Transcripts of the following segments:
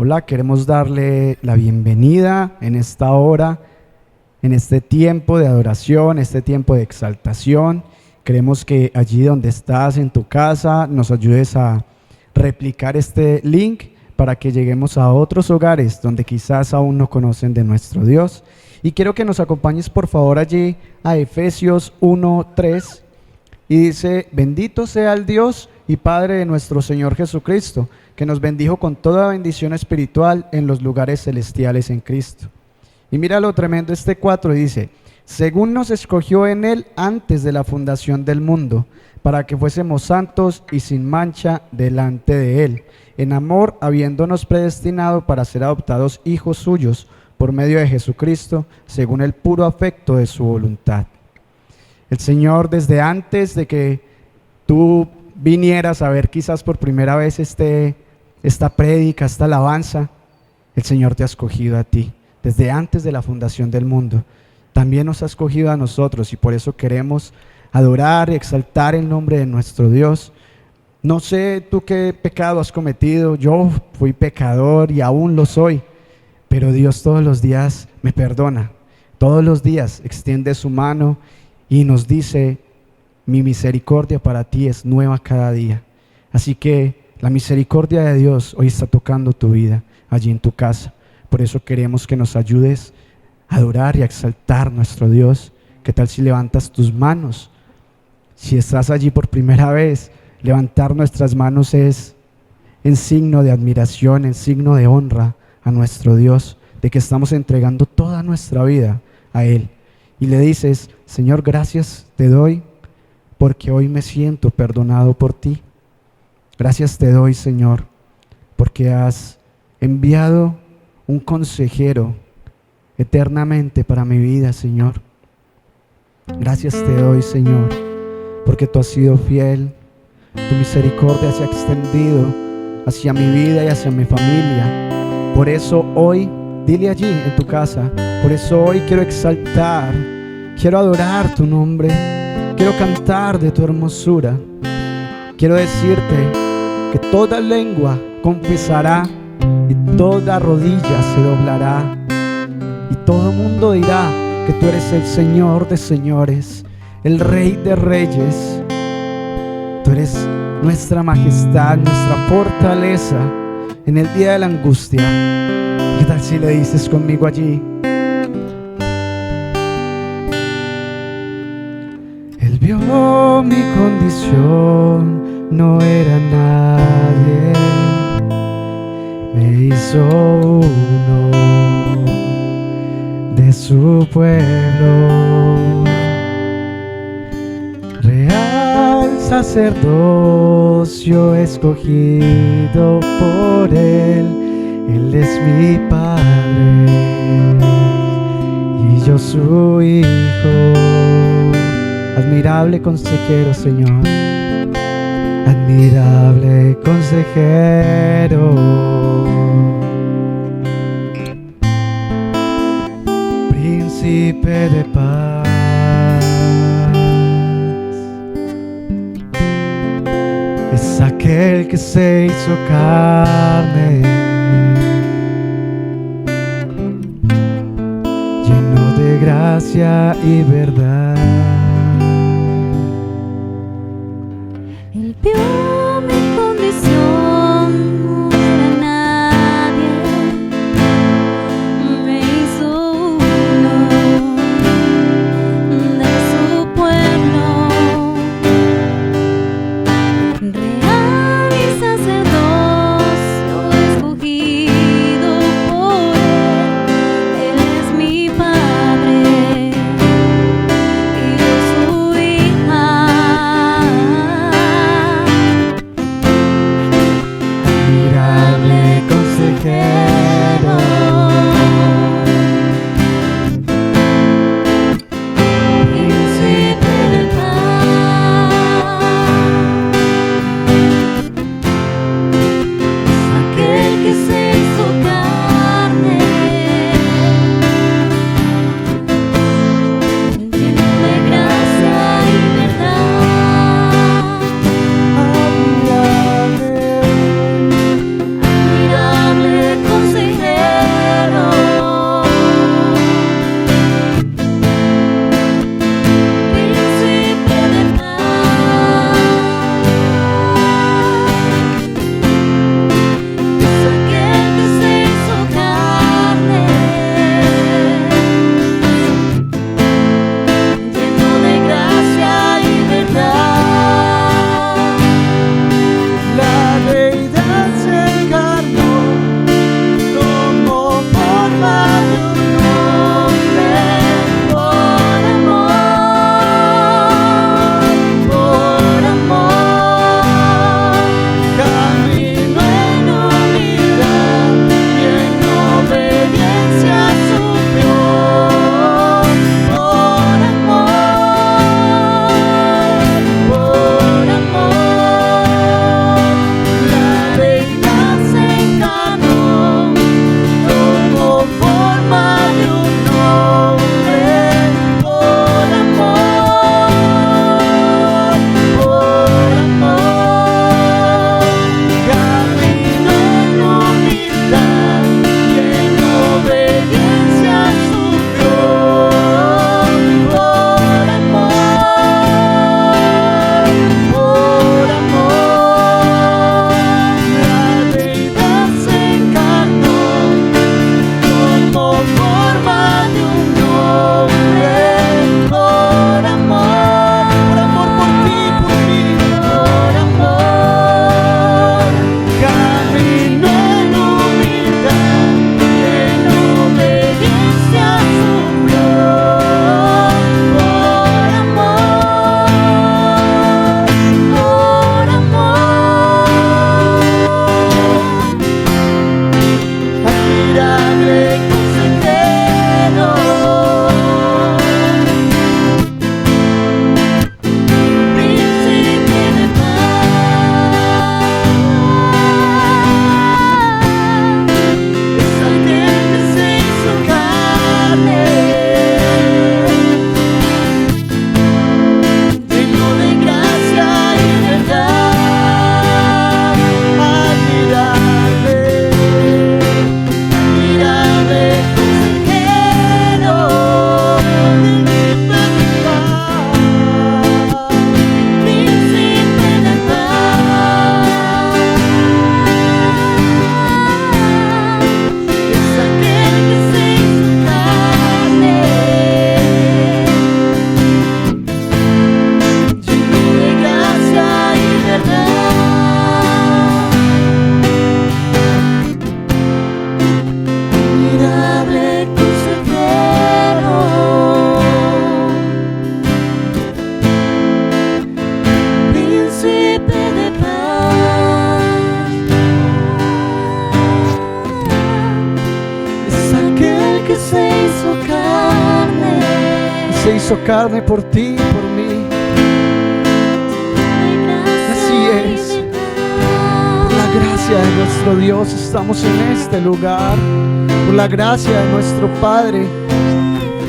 Hola, queremos darle la bienvenida en esta hora, en este tiempo de adoración, este tiempo de exaltación. Queremos que allí donde estás en tu casa nos ayudes a replicar este link para que lleguemos a otros hogares donde quizás aún no conocen de nuestro Dios. Y quiero que nos acompañes por favor allí a Efesios 1:3 y dice: bendito sea el Dios y Padre de nuestro Señor Jesucristo, que nos bendijo con toda bendición espiritual en los lugares celestiales en Cristo. Y mira lo tremendo este 4, dice: según nos escogió en Él antes de la fundación del mundo, para que fuésemos santos y sin mancha delante de Él, en amor habiéndonos predestinado para ser adoptados hijos suyos por medio de Jesucristo, según el puro afecto de su voluntad. El Señor, desde antes de que tú vinieras a ver quizás por primera vez esta prédica, esta alabanza, el Señor te ha escogido a ti, desde antes de la fundación del mundo. También nos ha escogido a nosotros y por eso queremos adorar y exaltar el nombre de nuestro Dios. No sé tú qué pecado has cometido, yo fui pecador y aún lo soy, pero Dios todos los días me perdona, todos los días extiende su mano y nos dice: mi misericordia para ti es nueva cada día. Así que la misericordia de Dios hoy está tocando tu vida allí en tu casa. Por eso queremos que nos ayudes a adorar y a exaltar nuestro Dios. ¿Qué tal si levantas tus manos? Si estás allí por primera vez, levantar nuestras manos es en signo de admiración, en signo de honra a nuestro Dios, de que estamos entregando toda nuestra vida a Él. Y le dices: Señor, gracias te doy porque hoy me siento perdonado por ti. Gracias te doy, Señor, porque has enviado un consejero eternamente para mi vida, Señor. Gracias te doy, Señor, porque tú has sido fiel. Tu misericordia se ha extendido hacia mi vida y hacia mi familia. Por eso hoy, dile allí en tu casa, por eso hoy quiero exaltar, quiero adorar tu nombre, quiero cantar de tu hermosura. Quiero decirte que toda lengua confesará y toda rodilla se doblará y todo mundo dirá que tú eres el Señor de señores, el Rey de reyes. Tú eres nuestra majestad, nuestra fortaleza en el día de la angustia. ¿Qué tal si le dices conmigo allí? Él vio mi condición, no era nadie, me hizo uno de su pueblo, real sacerdocio escogido por Él. Él es mi Padre y yo su Hijo. Admirable consejero, Señor, admirable consejero, príncipe de paz, es aquel que se hizo carne, lleno de gracia y verdad. Él vio mi condición, no era nadie, me hizo uno de su pueblo, real y sacerdocio escogido por Él. Él es mi Padre y hizo carne por ti y por mí. Así es. Por la gracia de nuestro Dios estamos en este lugar. Por la gracia de nuestro Padre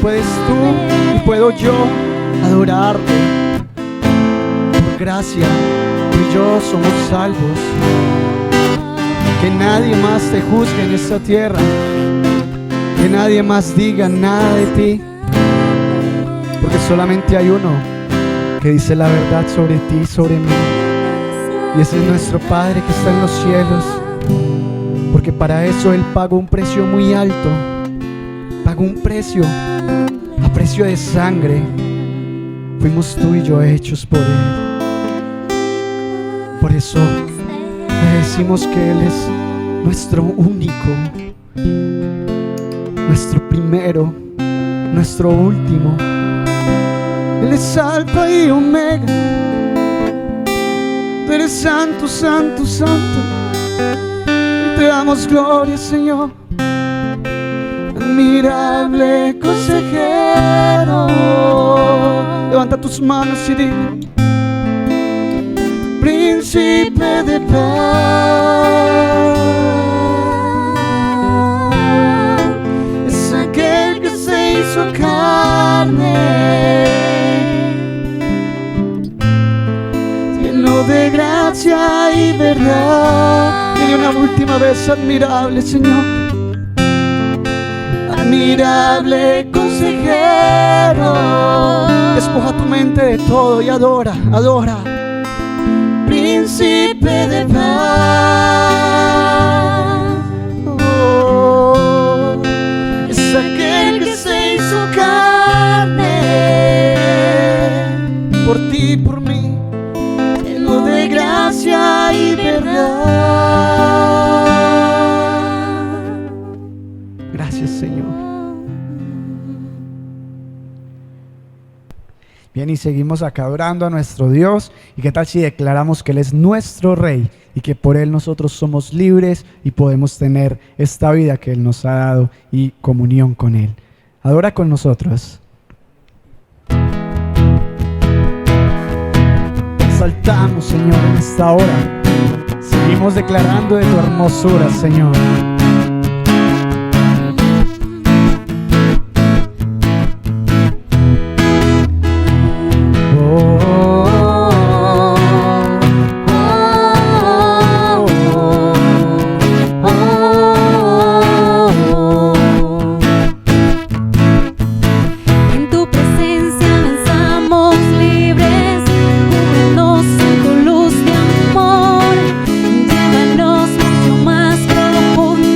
puedes tú y puedo yo adorarte. Por gracia tú y yo somos salvos. Que nadie más te juzgue en esta tierra. Que nadie más diga nada de ti. Porque solamente hay uno que dice la verdad sobre ti y sobre mí. Y ese es nuestro Padre que está en los cielos. Porque para eso Él pagó un precio muy alto. Pagó un precio, a precio de sangre. Fuimos tú y yo hechos por Él. Por eso le decimos que Él es nuestro único, nuestro primero, nuestro último. Él es Alfa y Omega. Tú eres santo, santo, santo. Y te damos gloria, Señor. Admirable consejero. Levanta tus manos y dile: Príncipe de paz. Es aquel que se hizo carne, lleno de gracia y verdad. Dile una última vez: admirable, Señor. Admirable consejero. Despoja tu mente de todo y adora, adora. Príncipe de paz. Oh, es aquel que se hizo carne por ti y por mí, lleno de gracia y verdad. Gracias, Señor. Bien, y seguimos acá adorando a nuestro Dios. ¿Y qué tal si declaramos que Él es nuestro Rey y que por Él nosotros somos libres y podemos tener esta vida que Él nos ha dado y comunión con Él? Adora con nosotros. Te exaltamos, Señor, en esta hora. Seguimos declarando de tu hermosura, Señor. Llévanos mucho más profundo.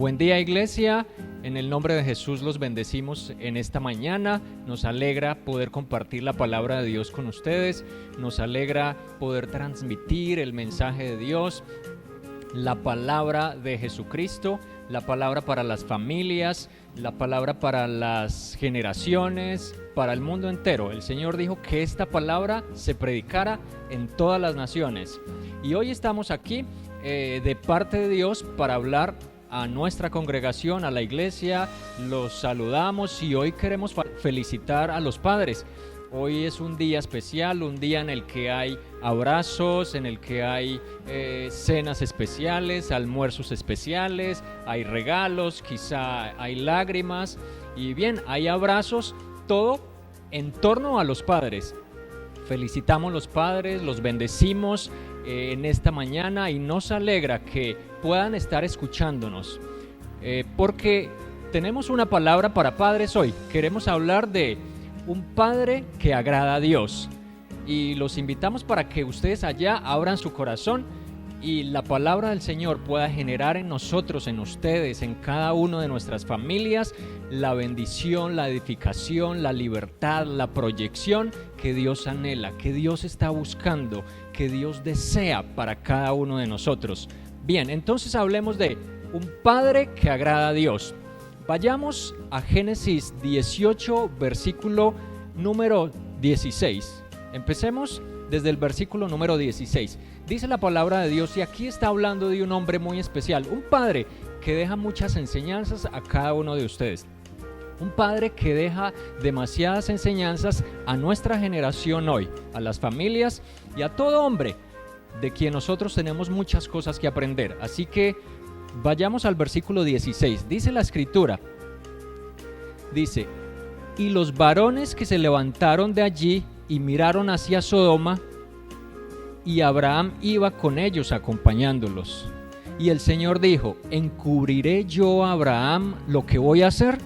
Buen día, iglesia. En el nombre de Jesús los bendecimos en esta mañana. Nos alegra poder compartir la palabra de Dios con ustedes. Nos alegra poder transmitir el mensaje de Dios, la palabra de Jesucristo, la palabra para las familias, la palabra para las generaciones, para el mundo entero. El Señor dijo que esta palabra se predicara en todas las naciones. Y hoy estamos aquí de parte de Dios para hablar a nuestra congregación, a la iglesia. Los saludamos y hoy queremos felicitar a los padres. Hoy es un día especial, un día en el que hay abrazos, en el que hay cenas especiales, almuerzos especiales, hay regalos, quizá hay lágrimas y bien, hay abrazos, todo en torno a los padres. Felicitamos a los padres, los bendecimos en esta mañana y nos alegra que puedan estar escuchándonos porque tenemos una palabra para padres hoy. Queremos hablar de un padre que agrada a Dios y los invitamos para que ustedes allá abran su corazón y la palabra del Señor pueda generar en nosotros, en ustedes, en cada uno de nuestras familias, la bendición, la edificación, la libertad, la proyección que Dios anhela, que Dios está buscando, que Dios desea para cada uno de nosotros. Bien, entonces hablemos de un padre que agrada a Dios. Vayamos a Génesis 18, versículo número 16. Empecemos desde el versículo número 16. Dice la palabra de Dios, y aquí está hablando de un hombre muy especial, un padre que deja muchas enseñanzas a cada uno de ustedes. Un padre que deja demasiadas enseñanzas a nuestra generación hoy, a las familias y a todo hombre, de quien nosotros tenemos muchas cosas que aprender. Así que vayamos al versículo 16. Dice la escritura, dice, y los varones que se levantaron de allí y miraron hacia Sodoma, y Abraham iba con ellos acompañándolos. Y el Señor dijo, ¿encubriré yo a Abraham lo que voy a hacer?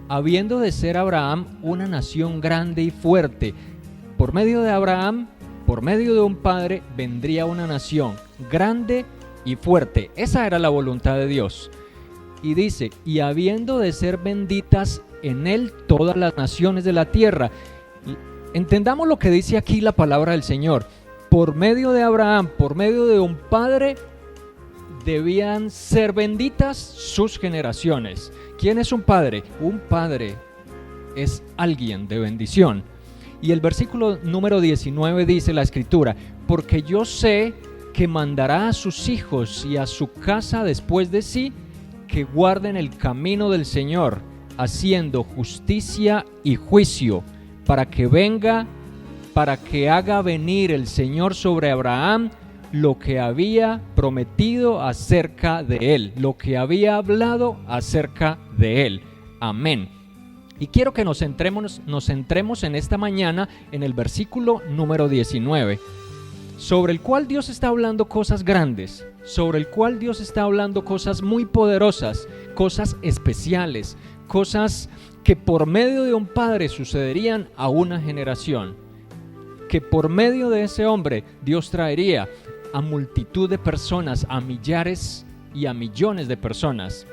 Habiendo de ser Abraham una nación grande y fuerte, por medio de Abraham, por medio de un padre, vendría una nación grande y fuerte. Esa era la voluntad de Dios. Y dice, y habiendo de ser benditas en él todas las naciones de la tierra. Entendamos lo que dice aquí la palabra del Señor. Por medio de Abraham, por medio de un padre, debían ser benditas sus generaciones. ¿Quién es un padre? Un padre es alguien de bendición. Y el versículo número 19 dice la escritura, porque yo sé que mandará a sus hijos y a su casa después de sí, que guarden el camino del Señor, haciendo justicia y juicio, para que haga venir el Señor sobre Abraham lo que había prometido acerca de él, lo que había hablado acerca de él. Amén. Y quiero que nos centremos en esta mañana en el versículo número 19, sobre el cual Dios está hablando cosas grandes, sobre el cual Dios está hablando cosas muy poderosas, cosas especiales, cosas que por medio de un padre sucederían a una generación, que por medio de ese hombre Dios traería a multitud de personas, a millares y a millones de personas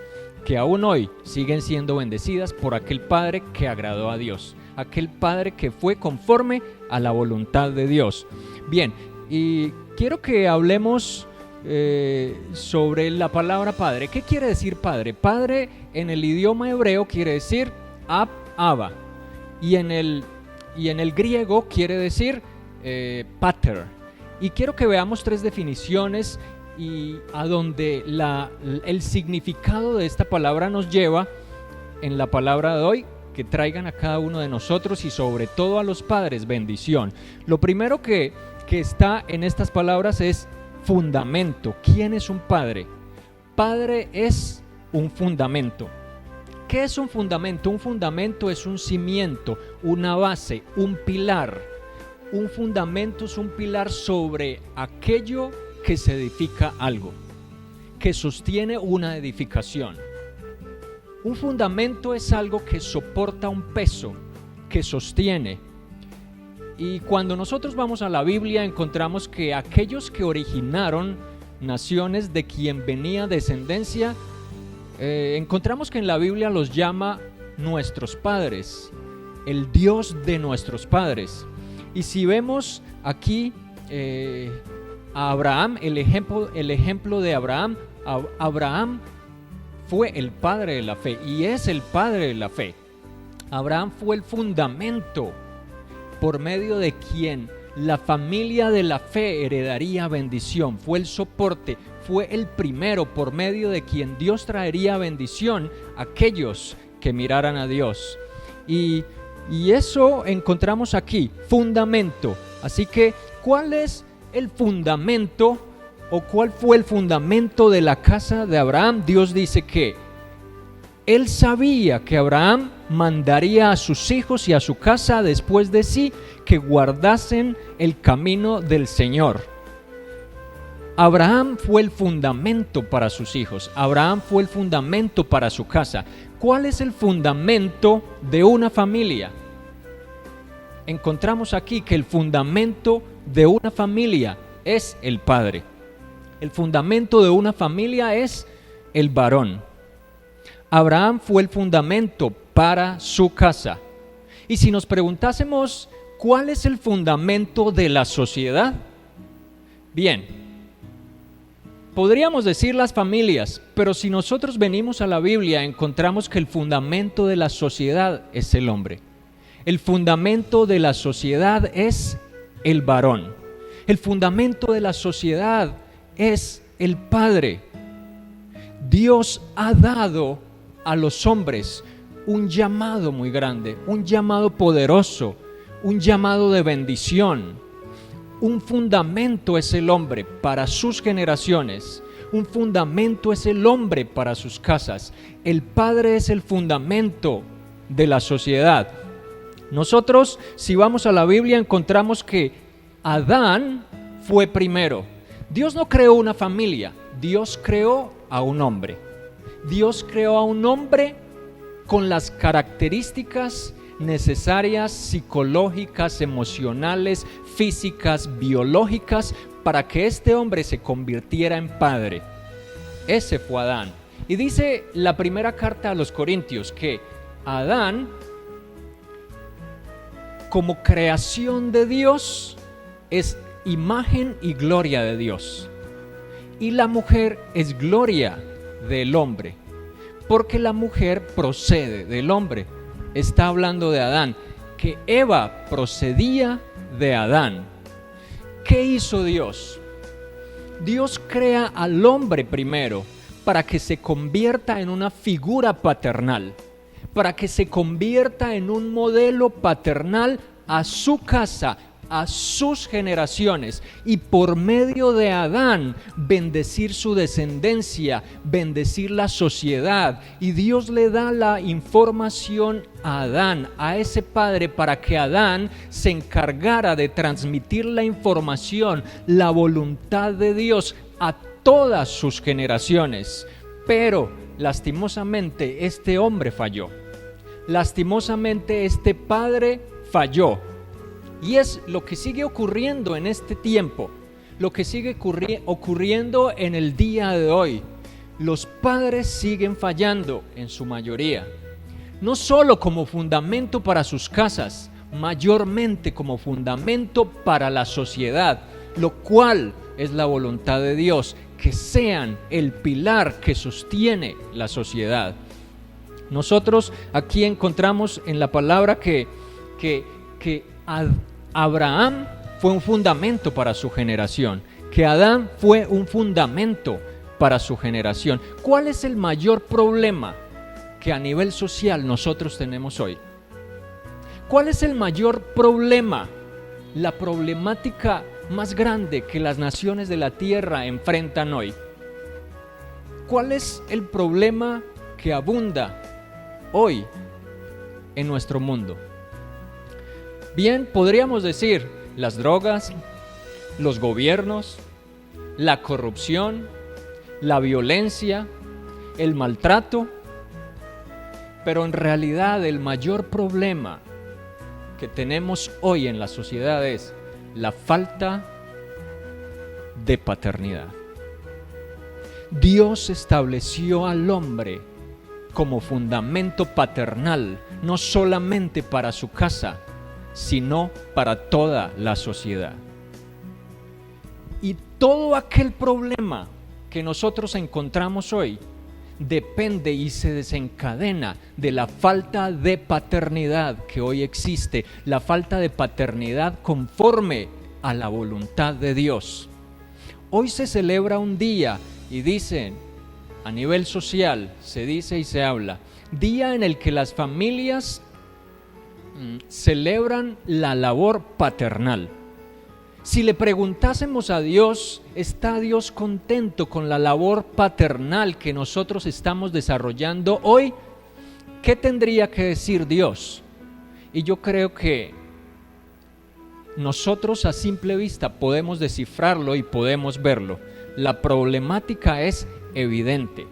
que aún hoy siguen siendo bendecidas por aquel padre que agradó a Dios, aquel padre que fue conforme a la voluntad de Dios. Bien, y quiero que hablemos sobre la palabra padre. ¿Qué quiere decir padre? Padre en el idioma hebreo quiere decir ab, Abba, y en el griego quiere decir pater. Y quiero que veamos tres definiciones y a donde el significado de esta palabra nos lleva en la palabra de hoy, que traigan a cada uno de nosotros y sobre todo a los padres bendición. Lo primero que está en estas palabras es fundamento. ¿Quién es un padre? Padre es un fundamento. ¿Qué es un fundamento? Un fundamento es un cimiento, una base, un pilar. Un fundamento es un pilar sobre aquello que se edifica algo, que sostiene una edificación. Un fundamento es algo que soporta un peso, que sostiene. Y cuando nosotros vamos a la Biblia encontramos que aquellos que originaron naciones de quien venía descendencia encontramos que en la Biblia los llama nuestros padres, el Dios de nuestros padres. Y si vemos aquí a Abraham, el ejemplo de Abraham, Abraham fue el padre de la fe y es el padre de la fe. Abraham fue el fundamento por medio de quien la familia de la fe heredaría bendición, fue el soporte, fue el primero por medio de quien Dios traería bendición a aquellos que miraran a Dios. Y eso encontramos aquí, fundamento. Así que, ¿cuál es el fundamento o cuál fue el fundamento de la casa de Abraham? Dios dice que él sabía que Abraham mandaría a sus hijos y a su casa después de sí que guardasen el camino del Señor. Abraham fue el fundamento para sus hijos. Abraham fue el fundamento para su casa. ¿Cuál es el fundamento de una familia? Encontramos aquí que el fundamento de una familia es el padre. El fundamento de una familia es el varón. Abraham fue el fundamento para su casa. Y si nos preguntásemos, ¿cuál es el fundamento de la sociedad? Bien, podríamos decir las familias, pero si nosotros venimos a la Biblia, encontramos que el fundamento de la sociedad es el hombre. El fundamento de la sociedad es el varón. El fundamento de la sociedad es el padre. Dios ha dado a los hombres un llamado muy grande, un llamado poderoso, un llamado de bendición. Un fundamento es el hombre para sus generaciones, un fundamento es el hombre para sus casas. El padre es el fundamento de la sociedad. Nosotros, si vamos a la Biblia, encontramos que Adán fue primero. Dios no creó una familia, Dios creó a un hombre. Dios creó a un hombre con las características necesarias, psicológicas, emocionales, físicas, biológicas, para que este hombre se convirtiera en padre. Ese fue Adán. Y dice la primera carta a los Corintios que Adán, como creación de Dios, es imagen y gloria de Dios. Y la mujer es gloria del hombre, porque la mujer procede del hombre. Está hablando de Adán, que Eva procedía de Adán. ¿Qué hizo Dios? Dios crea al hombre primero para que se convierta en una figura paternal, para que se convierta en un modelo paternal a su casa, a sus generaciones, y por medio de Adán bendecir su descendencia, bendecir la sociedad. Y Dios le da la información a Adán, a ese padre, para que Adán se encargara de transmitir la información, la voluntad de Dios a todas sus generaciones. Pero lastimosamente este hombre falló. Lastimosamente este padre falló. Y es lo que sigue ocurriendo en este tiempo, lo que sigue ocurriendo en el día de hoy. Los padres siguen fallando en su mayoría, no solo como fundamento para sus casas, mayormente como fundamento para la sociedad, lo cual es la voluntad de Dios, que sean el pilar que sostiene la sociedad. Nosotros aquí encontramos en la palabra que Abraham fue un fundamento para su generación, que Adán fue un fundamento para su generación. ¿Cuál es el mayor problema que a nivel social nosotros tenemos hoy? ¿Cuál es el mayor problema, la problemática más grande que las naciones de la tierra enfrentan hoy? ¿Cuál es el problema que abunda hoy en nuestro mundo? Bien, podríamos decir las drogas, los gobiernos, la corrupción, la violencia, el maltrato, pero en realidad el mayor problema que tenemos hoy en la sociedad es la falta de paternidad. Dios estableció al hombre como fundamento paternal, no solamente para su casa, sino para toda la sociedad. Y todo aquel problema que nosotros encontramos hoy depende y se desencadena de la falta de paternidad que hoy existe, la falta de paternidad conforme a la voluntad de Dios. Hoy se celebra un día y dicen, a nivel social, se dice y se habla, día en el que las familias celebran la labor paternal. Si le preguntásemos a Dios, ¿está Dios contento con la labor paternal que nosotros estamos desarrollando hoy? ¿Qué tendría que decir Dios? Y yo creo que nosotros a simple vista podemos descifrarlo y podemos verlo. La problemática es evidente.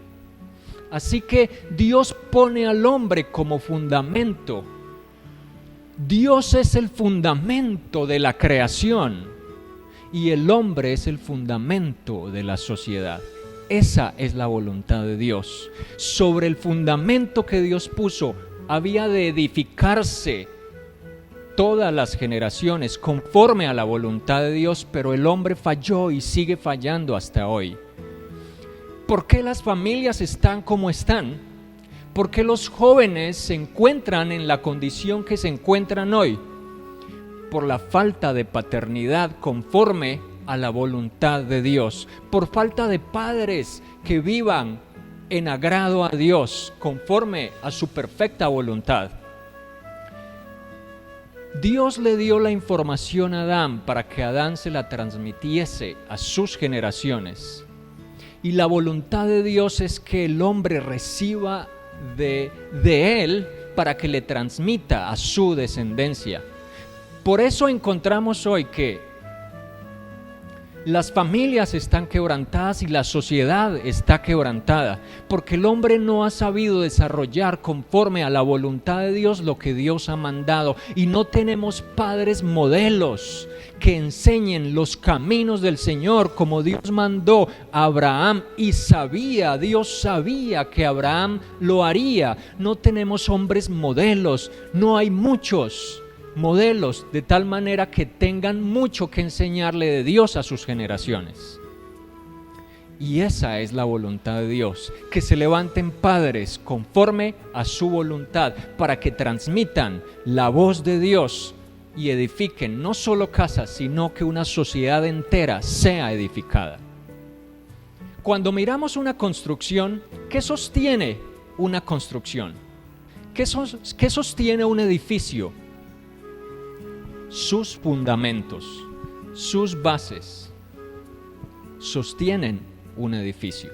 Así que Dios pone al hombre como fundamento. Dios es el fundamento de la creación y el hombre es el fundamento de la sociedad. Esa es la voluntad de Dios. Sobre el fundamento que Dios puso, había de edificarse todas las generaciones conforme a la voluntad de Dios, pero el hombre falló y sigue fallando hasta hoy. ¿Por qué las familias están como están? ¿Por qué los jóvenes se encuentran en la condición que se encuentran hoy? Por la falta de paternidad conforme a la voluntad de Dios, por falta de padres que vivan en agrado a Dios conforme a su perfecta voluntad. Dios le dio la información a Adán para que Adán se la transmitiese a sus generaciones. Y la voluntad de Dios es que el hombre reciba de él para que le transmita a su descendencia. Por eso encontramos hoy que las familias están quebrantadas y la sociedad está quebrantada, porque el hombre no ha sabido desarrollar conforme a la voluntad de Dios lo que Dios ha mandado, y no tenemos padres modelos que enseñen los caminos del Señor como Dios mandó a Abraham, y Dios sabía que Abraham lo haría. No tenemos hombres modelos, no hay muchos modelos de tal manera que tengan mucho que enseñarle de Dios a sus generaciones. Y esa es la voluntad de Dios, que se levanten padres conforme a su voluntad para que transmitan la voz de Dios y edifiquen no solo casas, sino que una sociedad entera sea edificada. Cuando miramos una construcción, ¿qué sostiene una construcción? ¿Qué sostiene un edificio? Sus fundamentos, sus bases sostienen un edificio.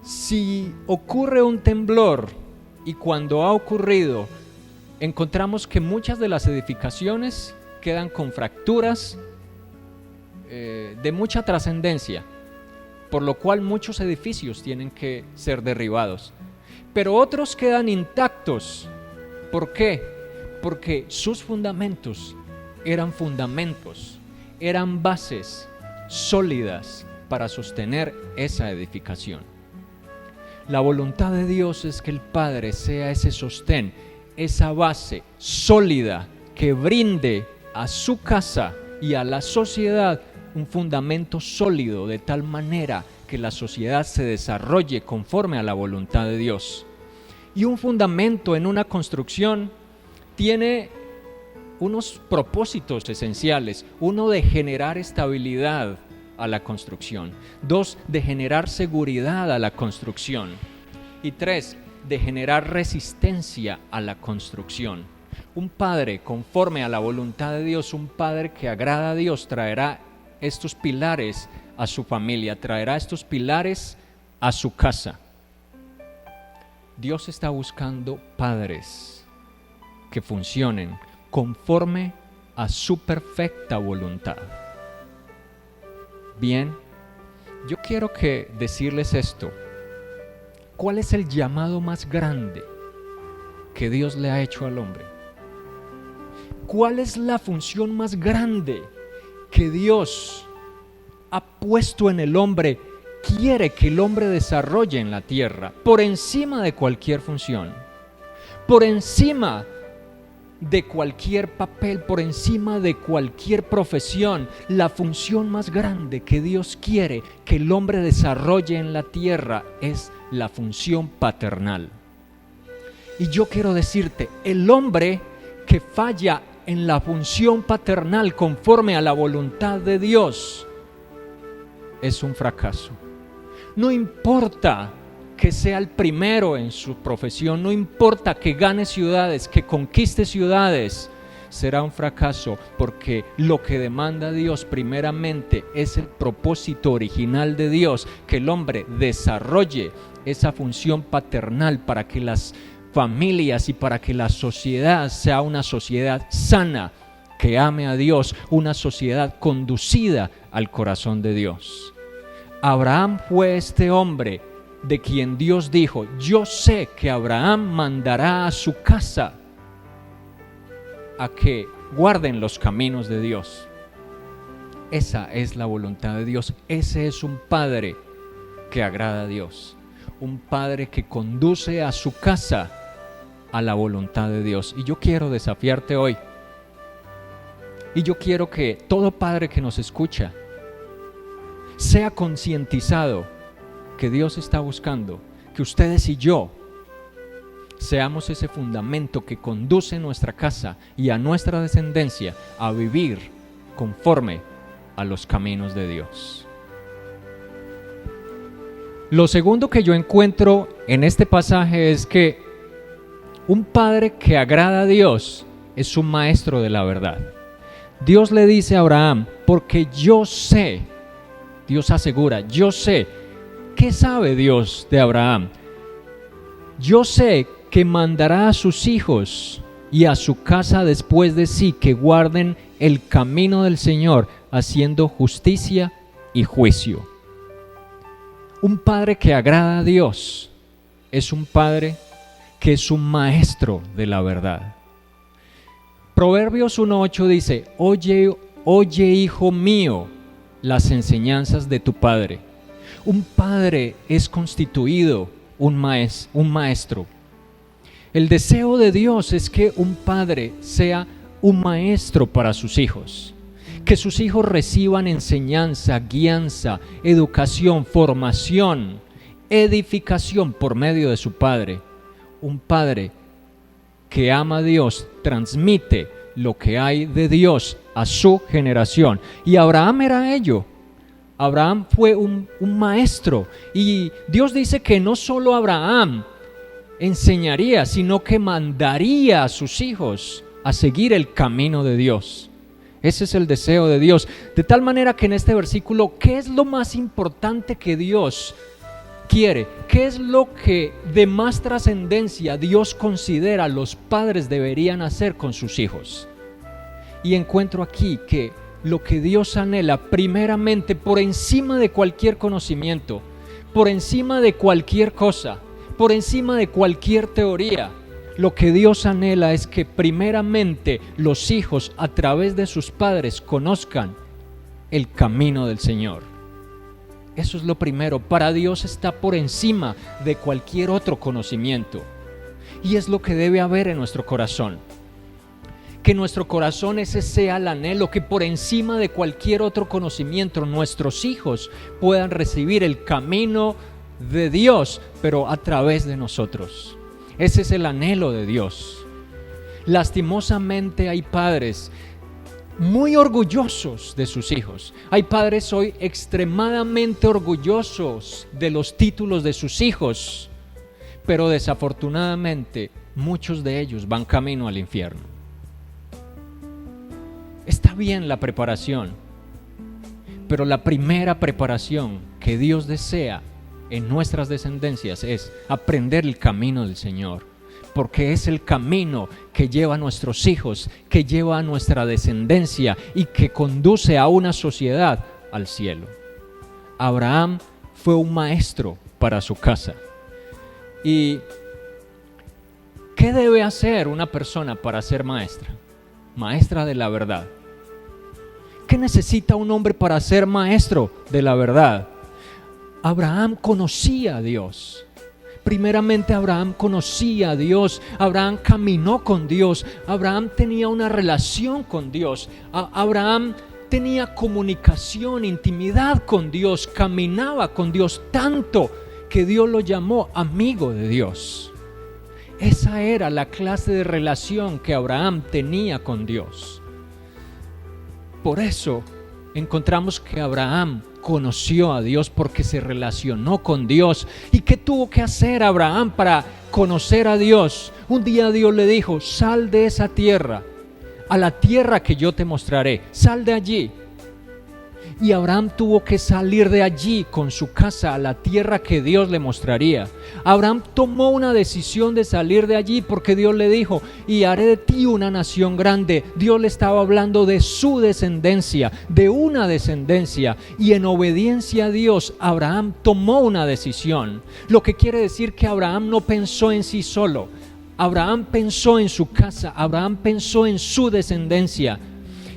Si ocurre un temblor, y cuando ha ocurrido, encontramos que muchas de las edificaciones quedan con fracturas de mucha trascendencia, por lo cual muchos edificios tienen que ser derribados. Pero otros quedan intactos. ¿Por qué? Porque sus fundamentos, eran bases sólidas para sostener esa edificación. La voluntad de Dios es que el Padre sea ese sostén, esa base sólida que brinde a su casa y a la sociedad un fundamento sólido, de tal manera que la sociedad se desarrolle conforme a la voluntad de Dios. Y un fundamento en una construcción tiene unos propósitos esenciales. Uno, de generar estabilidad a la construcción. 2, de generar seguridad a la construcción. Y 3, de generar resistencia a la construcción. Un padre conforme a la voluntad de Dios, un padre que agrada a Dios, traerá estos pilares a su familia, traerá estos pilares a su casa. Dios está buscando padres que funcionen conforme a su perfecta voluntad. Bien, yo quiero decirles esto. ¿Cuál es el llamado más grande que Dios le ha hecho al hombre? ¿Cuál es la función más grande que Dios ha puesto en el hombre quiere que el hombre desarrolle en la tierra, por encima de cualquier función, por encima de cualquier papel, por encima de cualquier profesión. La función más grande que Dios quiere que el hombre desarrolle en la tierra es la función paternal. Y yo quiero decirte, el hombre que falla en la función paternal conforme a la voluntad de Dios es un fracaso. No importa que sea el primero en su profesión, no importa que gane ciudades, que conquiste ciudades, será un fracaso, porque lo que demanda Dios primeramente es el propósito original de Dios, que el hombre desarrolle esa función paternal para que las familias y para que la sociedad sea una sociedad sana, que ame a Dios, una sociedad conducida al corazón de Dios. Abraham fue este hombre de quien Dios dijo: yo sé que Abraham mandará a su casa a que guarden los caminos de Dios. Esa es la voluntad de Dios. Ese es un padre que agrada a Dios, un padre que conduce a su casa a la voluntad de Dios. Y yo quiero desafiarte hoy, y yo quiero que todo padre que nos escucha sea concientizado que Dios está buscando que ustedes y yo seamos ese fundamento que conduce nuestra casa y a nuestra descendencia a vivir conforme a los caminos de Dios. Lo segundo que yo encuentro en este pasaje es que un padre que agrada a Dios es un maestro de la verdad. Dios le dice a Abraham: porque yo sé, Dios asegura, yo sé. ¿Qué sabe Dios de Abraham? Yo sé que mandará a sus hijos y a su casa después de sí que guarden el camino del Señor, haciendo justicia y juicio. Un padre que agrada a Dios es un padre que es un maestro de la verdad. Proverbios 1:8 dice: oye, hijo mío, las enseñanzas de tu padre. Un padre es constituido un maestro. El deseo de Dios es que un padre sea un maestro para sus hijos, que sus hijos reciban enseñanza, guianza, educación, formación, edificación por medio de su padre. Un padre que ama a Dios transmite lo que hay de Dios a su generación. Y Abraham era ello. Abraham fue un maestro, y Dios dice que no solo Abraham enseñaría, sino que mandaría a sus hijos a seguir el camino de Dios. Ese es el deseo de Dios. De tal manera que en este versículo, ¿qué es lo más importante que Dios quiere? ¿Qué es lo que de más trascendencia Dios considera los padres deberían hacer con sus hijos? Y encuentro aquí que lo que Dios anhela primeramente, por encima de cualquier conocimiento, por encima de cualquier cosa, por encima de cualquier teoría, lo que Dios anhela es que primeramente los hijos a través de sus padres conozcan el camino del Señor. Eso es lo primero. Para Dios está por encima de cualquier otro conocimiento, y es lo que debe haber en nuestro corazón. Que nuestro corazón ese sea el anhelo, que por encima de cualquier otro conocimiento nuestros hijos puedan recibir el camino de Dios, pero a través de nosotros. Ese es el anhelo de Dios. Lastimosamente hay padres muy orgullosos de sus hijos. Hay padres hoy extremadamente orgullosos de los títulos de sus hijos, pero desafortunadamente muchos de ellos van camino al infierno. Está bien la preparación, pero la primera preparación que Dios desea en nuestras descendencias es aprender el camino del Señor, porque es el camino que lleva a nuestros hijos, que lleva a nuestra descendencia y que conduce a una sociedad al cielo. Abraham fue un maestro para su casa. ¿Y qué debe hacer una persona para ser maestra? Maestra de la verdad. ¿Qué necesita un hombre para ser maestro de la verdad? Abraham conocía a Dios. Primeramente Abraham conocía a Dios, Abraham caminó con Dios, Abraham tenía una relación con Dios, Abraham tenía comunicación, intimidad con Dios, caminaba con Dios tanto que Dios lo llamó amigo de Dios. Esa era la clase de relación que Abraham tenía con Dios. Por eso encontramos que Abraham conoció a Dios porque se relacionó con Dios. ¿Y qué tuvo que hacer Abraham para conocer a Dios? Un día Dios le dijo: sal de esa tierra, a la tierra que yo te mostraré, sal de allí. Y Abraham tuvo que salir de allí con su casa a la tierra que Dios le mostraría. Abraham tomó una decisión de salir de allí porque Dios le dijo: y haré de ti una nación grande. Dios le estaba hablando de su descendencia, de una descendencia, y en obediencia a Dios Abraham tomó una decisión. Lo que quiere decir que Abraham no pensó en sí solo. Abraham pensó en su casa, Abraham pensó en su descendencia.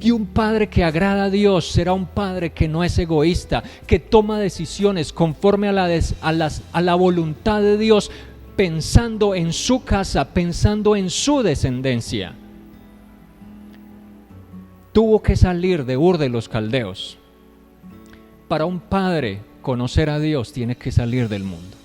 Y un padre que agrada a Dios será un padre que no es egoísta, que toma decisiones conforme a la voluntad de Dios, pensando en su casa, pensando en su descendencia. Tuvo que salir de Ur de los Caldeos. Para un padre conocer a Dios tiene que salir del mundo.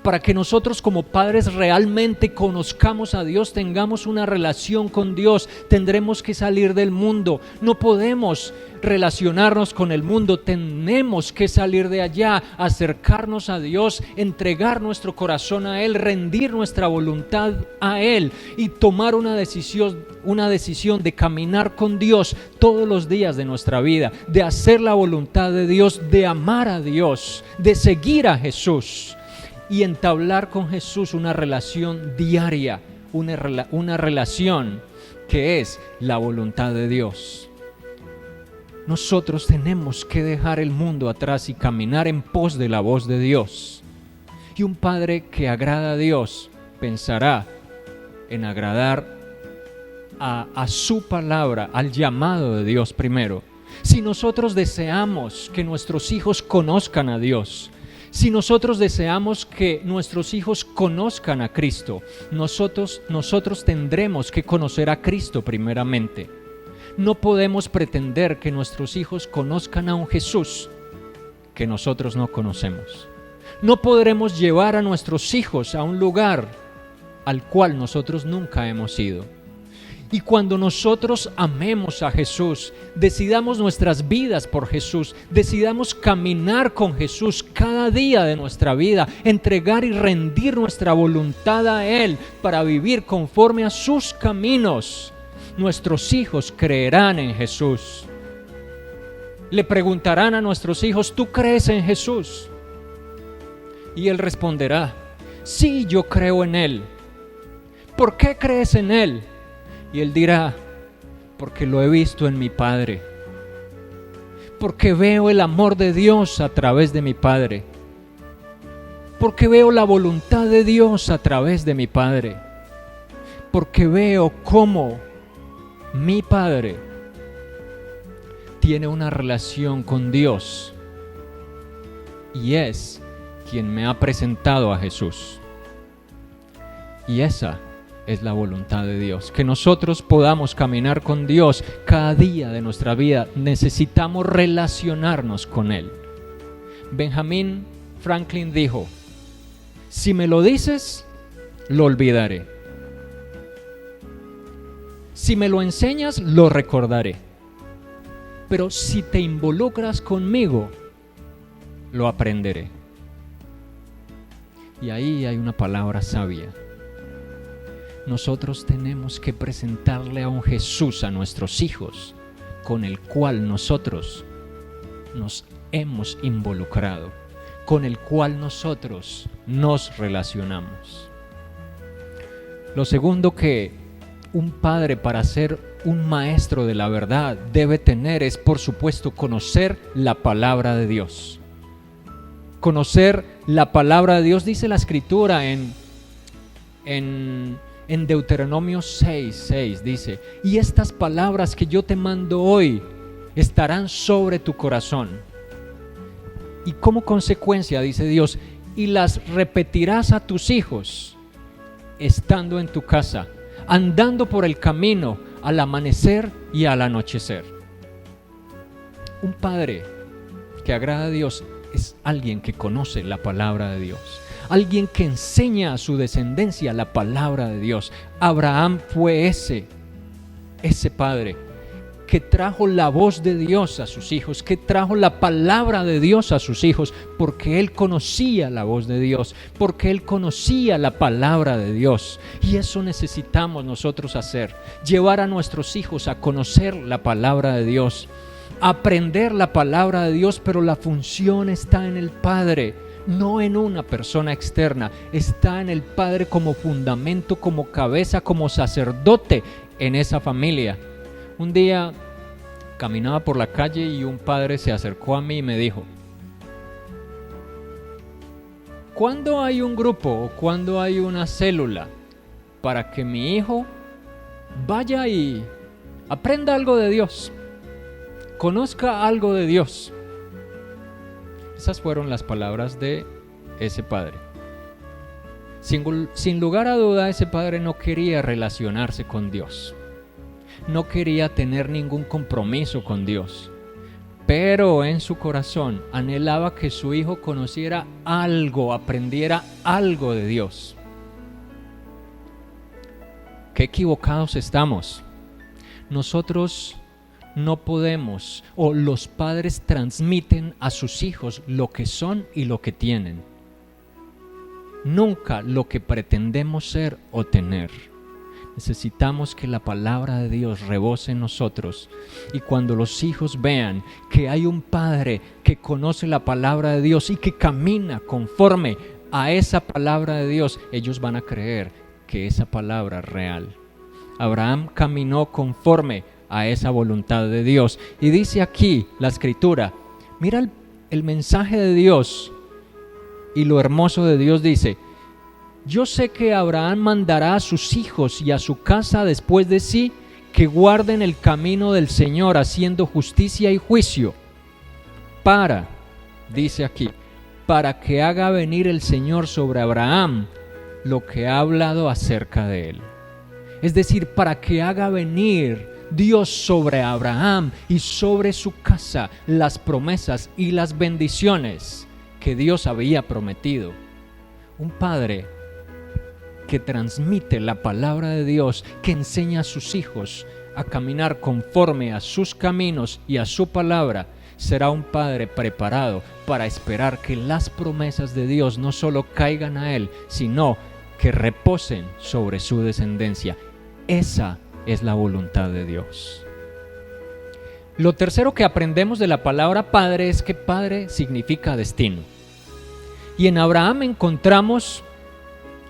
Para que nosotros como padres realmente conozcamos a Dios, tengamos una relación con Dios, tendremos que salir del mundo. No podemos relacionarnos con el mundo, tenemos que salir de allá, acercarnos a Dios, entregar nuestro corazón a Él, rendir nuestra voluntad a Él y tomar una decisión de caminar con Dios todos los días de nuestra vida, de hacer la voluntad de Dios, de amar a Dios, de seguir a Jesús. Y entablar con Jesús una relación diaria, una relación que es la voluntad de Dios. Nosotros tenemos que dejar el mundo atrás y caminar en pos de la voz de Dios. Y un padre que agrada a Dios pensará en agradar a su palabra, al llamado de Dios primero. Si nosotros deseamos que nuestros hijos conozcan a Dios, si nosotros deseamos que nuestros hijos conozcan a Cristo, nosotros tendremos que conocer a Cristo primeramente. No podemos pretender que nuestros hijos conozcan a un Jesús que nosotros no conocemos. No podremos llevar a nuestros hijos a un lugar al cual nosotros nunca hemos ido. Y cuando nosotros amemos a Jesús, decidamos nuestras vidas por Jesús, decidamos caminar con Jesús cada día de nuestra vida, entregar y rendir nuestra voluntad a Él para vivir conforme a sus caminos, nuestros hijos creerán en Jesús. Le preguntarán a nuestros hijos: ¿tú crees en Jesús? Y Él responderá: sí, yo creo en Él. ¿Por qué crees en Él? Y él dirá: porque lo he visto en mi Padre, porque veo el amor de Dios a través de mi Padre, porque veo la voluntad de Dios a través de mi Padre, porque veo cómo mi Padre tiene una relación con Dios y es quien me ha presentado a Jesús. Y esa es la voluntad de Dios, que nosotros podamos caminar con Dios cada día de nuestra vida. Necesitamos relacionarnos con Él. Benjamin Franklin dijo: si me lo dices, lo olvidaré. Si me lo enseñas, lo recordaré. Pero si te involucras conmigo, lo aprenderé. Y ahí hay una palabra sabia. Nosotros tenemos que presentarle a un Jesús a nuestros hijos, con el cual nosotros nos hemos involucrado, con el cual nosotros nos relacionamos. Lo segundo que un padre, para ser un maestro de la verdad, debe tener es, por supuesto, conocer la palabra de Dios. Conocer la palabra de Dios, dice la Escritura en Deuteronomio 6:6, dice: y estas palabras que yo te mando hoy estarán sobre tu corazón, Y como consecuencia, dice Dios, y las repetirás a tus hijos, estando en tu casa, andando por el camino, al amanecer y al anochecer. Un padre que agrada a Dios es alguien que conoce la palabra de Dios, alguien que enseña a su descendencia la palabra de Dios. Abraham fue ese padre que trajo la voz de Dios a sus hijos, que trajo la palabra de Dios a sus hijos, porque él conocía la voz de Dios, porque él conocía la palabra de Dios. Y eso necesitamos nosotros hacer, llevar a nuestros hijos a conocer la palabra de Dios, aprender la palabra de Dios, pero la función está en el Padre, no en una persona externa, está en el Padre como fundamento, como cabeza, como sacerdote en esa familia. Un día caminaba por la calle y un padre se acercó a mí y me dijo: ¿cuándo hay un grupo o cuándo hay una célula para que mi hijo vaya y aprenda algo de Dios, conozca algo de Dios? Esas fueron las palabras de ese padre. Sin lugar a duda, ese padre no quería relacionarse con Dios, no quería tener ningún compromiso con Dios, pero en su corazón anhelaba que su hijo conociera algo, aprendiera algo de Dios. Qué equivocados estamos. Nosotros no podemos, o los padres transmiten a sus hijos lo que son y lo que tienen, nunca lo que pretendemos ser o tener. Necesitamos que la palabra de Dios rebose en nosotros, y cuando los hijos vean que hay un padre que conoce la palabra de Dios y que camina conforme a esa palabra de Dios, ellos van a creer que esa palabra es real. Abraham caminó conforme a esa voluntad de Dios, y dice aquí la escritura, mira el mensaje de Dios y lo hermoso de Dios. Dice: yo sé que Abraham mandará a sus hijos y a su casa después de sí que guarden el camino del Señor, haciendo justicia y juicio, dice aquí, para que haga venir el Señor sobre Abraham lo que ha hablado acerca de él. Es decir, para que haga venir Dios sobre Abraham y sobre su casa las promesas y las bendiciones que Dios había prometido. Un padre que transmite la palabra de Dios, que enseña a sus hijos a caminar conforme a sus caminos y a su palabra, será un padre preparado para esperar que las promesas de Dios no solo caigan a él, sino que reposen sobre su descendencia. Esa es la voluntad de Dios. Lo tercero que aprendemos de la palabra padre es que padre significa destino. Y en Abraham encontramos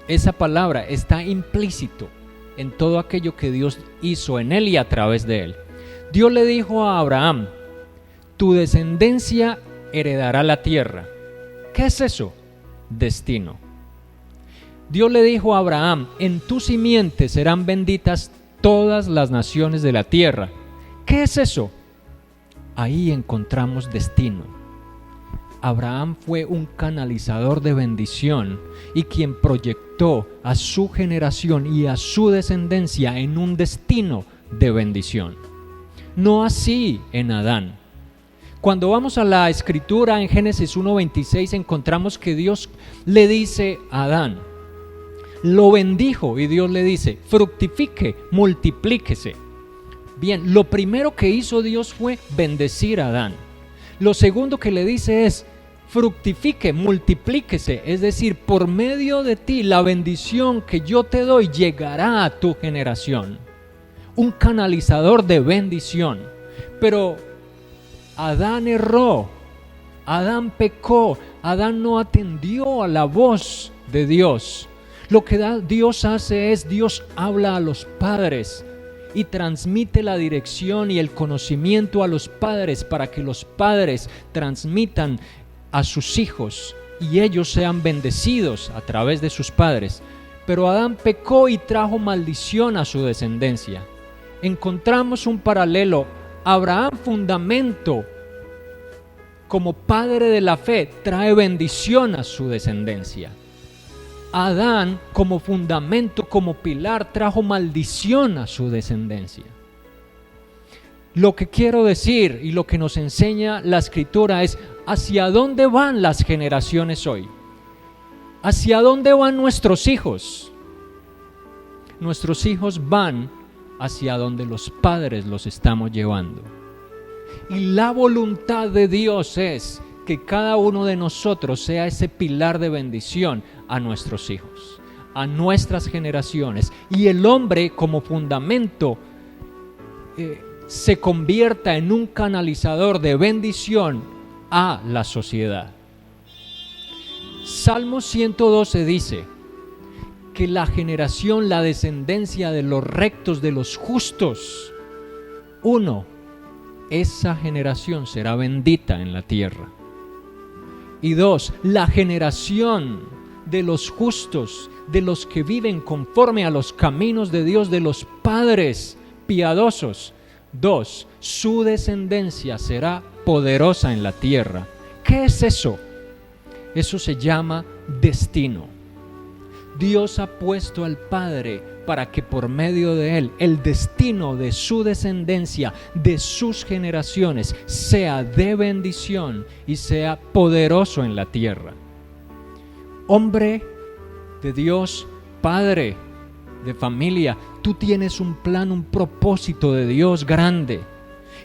esa palabra, está implícito en todo aquello que Dios hizo en él y a través de él. Dios le dijo a Abraham: tu descendencia heredará la tierra. ¿Qué es eso? Destino. Dios le dijo a Abraham: en tu simiente serán benditas todas las naciones de la tierra. ¿Qué es eso? Ahí encontramos destino. Abraham fue un canalizador de bendición y quien proyectó a su generación y a su descendencia en un destino de bendición. No así en Adán. Cuando vamos a la escritura en Génesis 1:26 encontramos que Dios le dice a Adán, lo bendijo, y Dios le dice: fructifique, multiplíquese. Bien, lo primero que hizo Dios fue bendecir a Adán. Lo segundo que le dice es: fructifique, multiplíquese, es decir, por medio de ti la bendición que yo te doy llegará a tu generación. Un canalizador de bendición. Pero Adán erró, Adán pecó, Adán no atendió a la voz de Dios. Lo que Dios hace es, Dios habla a los padres y transmite la dirección y el conocimiento a los padres para que los padres transmitan a sus hijos y ellos sean bendecidos a través de sus padres. Pero Adán pecó y trajo maldición a su descendencia. Encontramos un paralelo. Abraham, fundamento como padre de la fe, trae bendición a su descendencia. Adán, como fundamento, como pilar, trajo maldición a su descendencia. Lo que quiero decir y lo que nos enseña la Escritura es hacia dónde van las generaciones hoy. ¿Hacia dónde van nuestros hijos? Nuestros hijos van hacia donde los padres los estamos llevando. Y la voluntad de Dios es que cada uno de nosotros sea ese pilar de bendición a nuestros hijos, a nuestras generaciones. Y el hombre como fundamento se convierta en un canalizador de bendición a la sociedad. Salmo 112 dice que la generación, la descendencia de los rectos, de los justos, esa generación será bendita en la tierra. Y 2, la generación de los justos, de los que viven conforme a los caminos de Dios, de los padres piadosos. 2, su descendencia será poderosa en la tierra. ¿Qué es eso? Eso se llama destino. Dios ha puesto al Padre para que por medio de él el destino de su descendencia, de sus generaciones, sea de bendición y sea poderoso en la tierra. Hombre de Dios, padre de familia, tú tienes un plan, un propósito de Dios grande.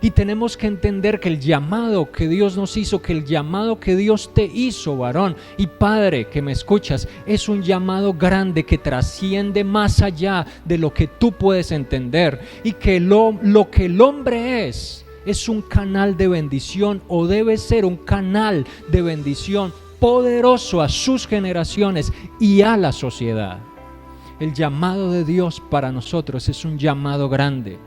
Y tenemos que entender que el llamado que Dios nos hizo, que el llamado que Dios te hizo, varón y padre que me escuchas, es un llamado grande que trasciende más allá de lo que tú puedes entender. Y que lo que el hombre es un canal de bendición, o debe ser un canal de bendición poderoso a sus generaciones y a la sociedad. El llamado de Dios para nosotros es un llamado grande.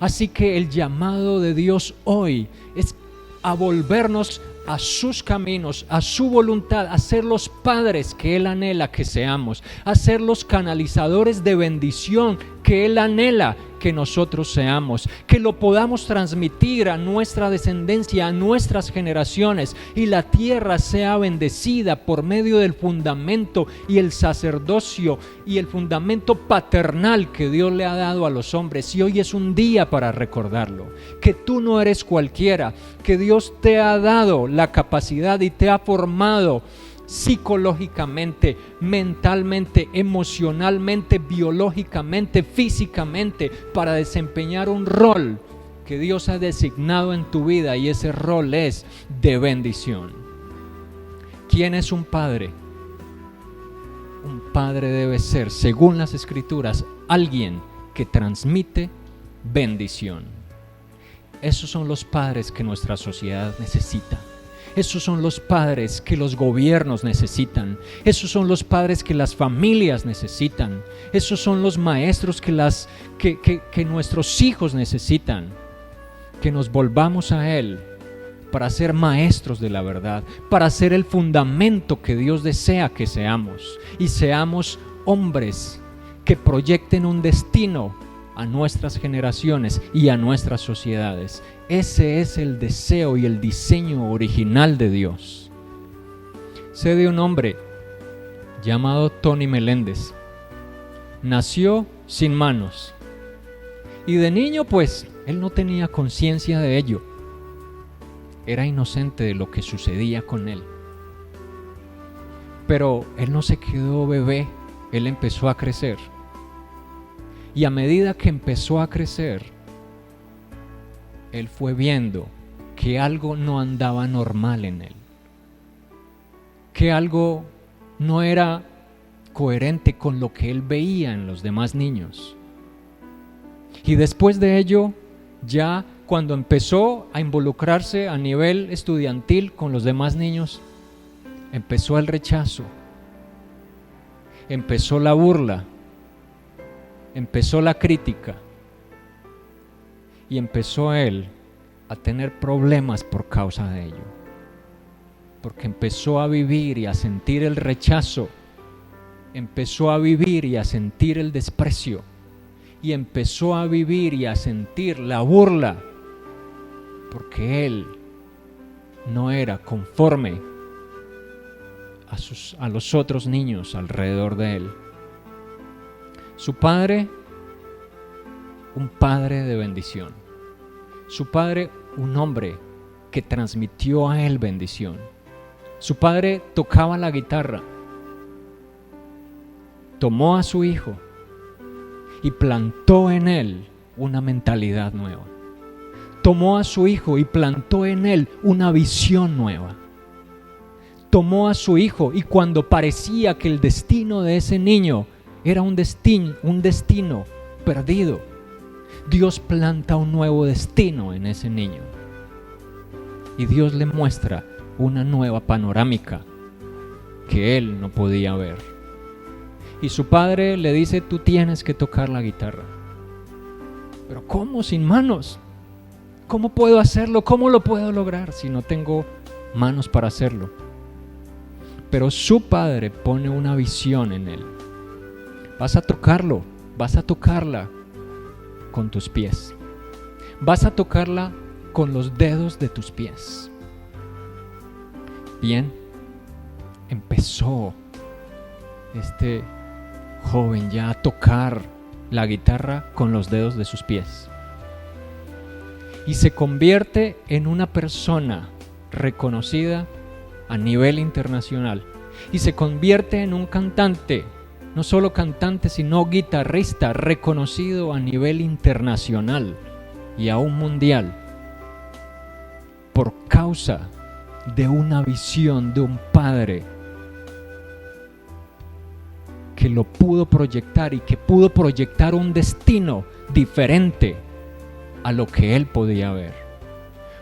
Así que el llamado de Dios hoy es a volvernos a sus caminos, a su voluntad, a ser los padres que Él anhela que seamos, a ser los canalizadores de bendición que Él anhela que nosotros seamos, que lo podamos transmitir a nuestra descendencia, a nuestras generaciones, y la tierra sea bendecida por medio del fundamento y el sacerdocio y el fundamento paternal que Dios le ha dado a los hombres. Y hoy es un día para recordarlo, que tú no eres cualquiera, que Dios te ha dado la capacidad y te ha formado psicológicamente, mentalmente, emocionalmente, biológicamente, físicamente, para desempeñar un rol que Dios ha designado en tu vida, y ese rol es de bendición. ¿Quién es un padre? Un padre debe ser, según las Escrituras, alguien que transmite bendición. Esos son los padres que nuestra sociedad necesita. Esos son los padres que los gobiernos necesitan. Esos son los padres que las familias necesitan. Esos son los maestros que nuestros hijos necesitan. Que nos volvamos a Él para ser maestros de la verdad, para ser el fundamento que Dios desea que seamos. Y seamos hombres que proyecten un destino a nuestras generaciones y a nuestras sociedades. Ese es el deseo y el diseño original de Dios. Sé de un hombre llamado Tony Meléndez. Nació sin manos. Y de niño, pues, él no tenía conciencia de ello. Era inocente de lo que sucedía con él. Pero él no se quedó bebé, él empezó a crecer. Y a medida que empezó a crecer, él fue viendo que algo no andaba normal en él, que algo no era coherente con lo que él veía en los demás niños. Y después de ello, ya cuando empezó a involucrarse a nivel estudiantil con los demás niños, empezó el rechazo, empezó la burla, empezó la crítica, y empezó él a tener problemas por causa de ello, porque empezó a vivir y a sentir el rechazo, empezó a vivir y a sentir el desprecio, y empezó a vivir y a sentir la burla, porque él no era conforme a los otros niños alrededor de él. Su padre, un padre de bendición. Su padre, un hombre que transmitió a él bendición. Su padre tocaba la guitarra, tomó a su hijo y plantó en él una mentalidad nueva. Tomó a su hijo y plantó en él una visión nueva. Tomó a su hijo y cuando parecía que el destino de ese niño era un destino perdido, Dios planta un nuevo destino en ese niño. Y Dios le muestra una nueva panorámica que él no podía ver. Y su padre le dice: tú tienes que tocar la guitarra. Pero ¿cómo? Sin manos. ¿Cómo puedo hacerlo? ¿Cómo lo puedo lograr si no tengo manos para hacerlo? Pero su padre pone una visión en él. Vas a tocarlo, vas a tocarla con tus pies. Vas a tocarla con los dedos de tus pies. Bien, empezó este joven ya a tocar la guitarra con los dedos de sus pies. Y se convierte en una persona reconocida a nivel internacional. Y se convierte en un cantante, no solo cantante, sino guitarrista reconocido a nivel internacional y aún mundial, por causa de una visión de un padre que lo pudo proyectar y que pudo proyectar un destino diferente a lo que él podía ver.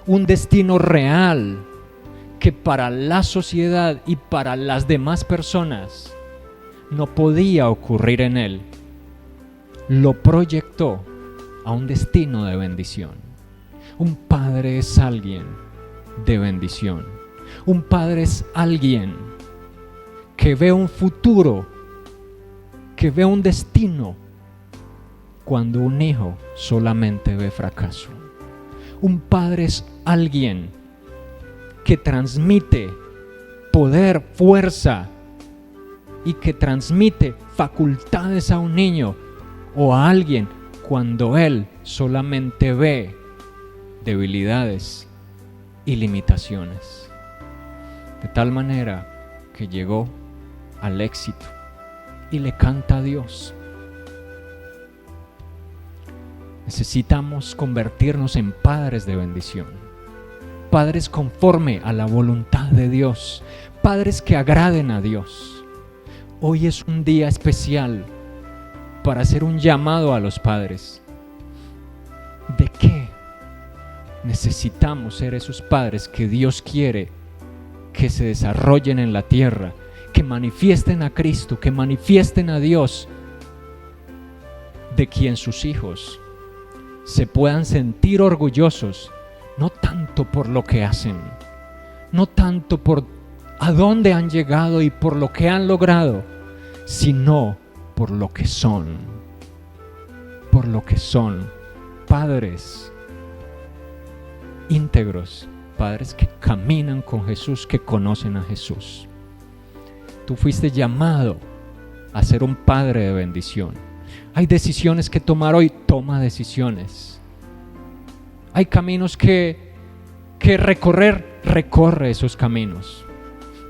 Un destino real que para la sociedad y para las demás personas no podía ocurrir en él. Lo proyectó a un destino de bendición. Un padre es alguien de bendición. Un padre es alguien que ve un futuro, que ve un destino, cuando un hijo solamente ve fracaso. Un padre es alguien que transmite poder, fuerza y que transmite facultades a un niño o a alguien cuando él solamente ve debilidades y limitaciones. De tal manera que llegó al éxito y le canta a Dios. Necesitamos convertirnos en padres de bendición, padres conforme a la voluntad de Dios, padres que agraden a Dios. Hoy es un día especial para hacer un llamado a los padres. ¿De qué necesitamos ser esos padres que Dios quiere que se desarrollen en la tierra, que manifiesten a Cristo, que manifiesten a Dios, de quien sus hijos se puedan sentir orgullosos, no tanto por lo que hacen, no tanto por a dónde han llegado y por lo que han logrado, sino por lo que son, padres íntegros, padres que caminan con Jesús, que conocen a Jesús. Tú fuiste llamado a ser un padre de bendición. Hay decisiones que tomar hoy, toma decisiones. Hay caminos que recorrer, recorre esos caminos.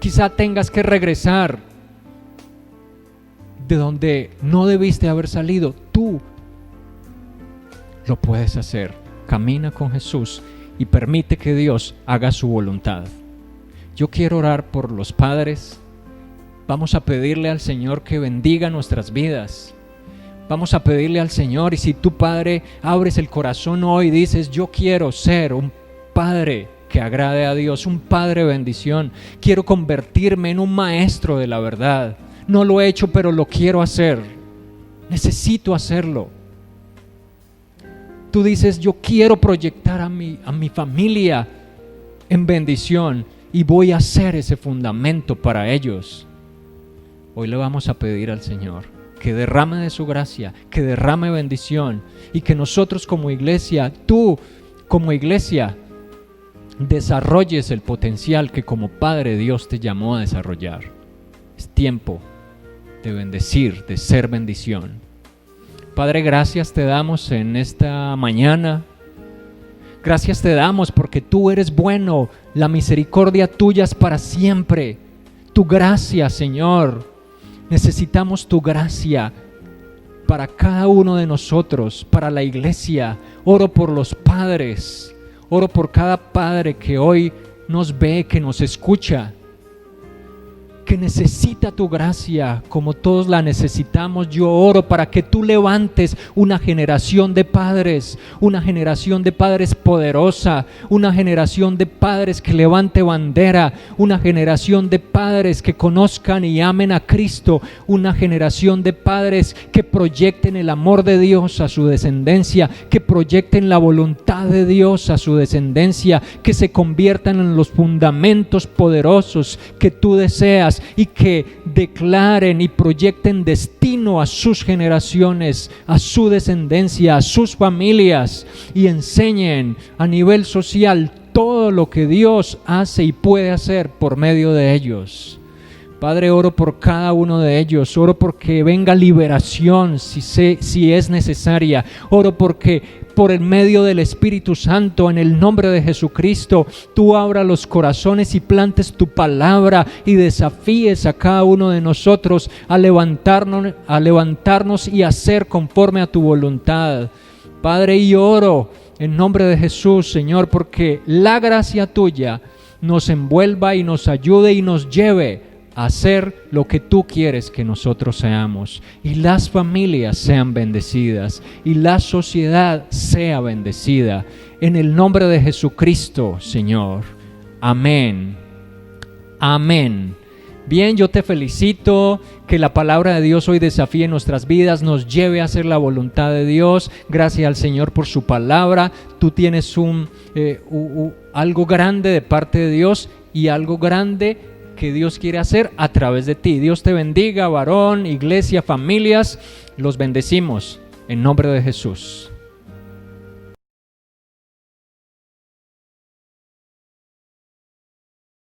Quizá tengas que regresar de donde no debiste haber salido. Tú lo puedes hacer. Camina con Jesús y permite que Dios haga su voluntad. Yo quiero orar por los padres. Vamos a pedirle al Señor que bendiga nuestras vidas. Vamos a pedirle al Señor, y si tu padre abres el corazón hoy y dices: yo quiero ser un padre que agrade a Dios, un padre de bendición, quiero convertirme en un maestro de la verdad. No lo he hecho, pero lo quiero hacer. Necesito hacerlo. Tú dices: yo quiero proyectar a mi familia en bendición y voy a hacer ese fundamento para ellos. Hoy le vamos a pedir al Señor que derrame de su gracia, que derrame bendición, y que nosotros como iglesia, tú como iglesia, desarrolles el potencial que como Padre Dios te llamó a desarrollar. Es tiempo de bendecir, de ser bendición. Padre, gracias te damos en esta mañana. Gracias te damos porque tú eres bueno, la misericordia tuya es para siempre. Tu gracia, Señor, necesitamos tu gracia para cada uno de nosotros, para la iglesia. Oro por los padres, oro por cada padre que hoy nos ve, que nos escucha, que necesita tu gracia como todos la necesitamos. Yo oro para que tú levantes una generación de padres poderosa, una generación de padres que levante bandera, una generación de padres que conozcan y amen a Cristo, una generación de padres que proyecten el amor de Dios a su descendencia, que proyecten la voluntad de Dios a su descendencia, que se conviertan en los fundamentos poderosos que tú deseas y que declaren y proyecten destino a sus generaciones, a su descendencia, a sus familias, y enseñen a nivel social todo lo que Dios hace y puede hacer por medio de ellos. Padre, oro por cada uno de ellos, oro porque venga liberación si es necesaria, oro porque por el medio del Espíritu Santo, en el nombre de Jesucristo, tú abras los corazones y plantes tu palabra y desafíes a cada uno de nosotros a levantarnos y hacer conforme a tu voluntad. Padre, y oro en nombre de Jesús, Señor, porque la gracia tuya nos envuelva y nos ayude y nos lleve a hacer lo que tú quieres que nosotros seamos, y las familias sean bendecidas y la sociedad sea bendecida en el nombre de Jesucristo, Señor. Amén. Amén. Bien, yo te felicito, que la palabra de Dios hoy desafíe nuestras vidas, nos lleve a hacer la voluntad de Dios. Gracias al Señor por su palabra. Tú tienes algo grande de parte de Dios y algo grande que Dios quiere hacer a través de ti. Dios te bendiga, varón, iglesia, familias. Los bendecimos en nombre de Jesús.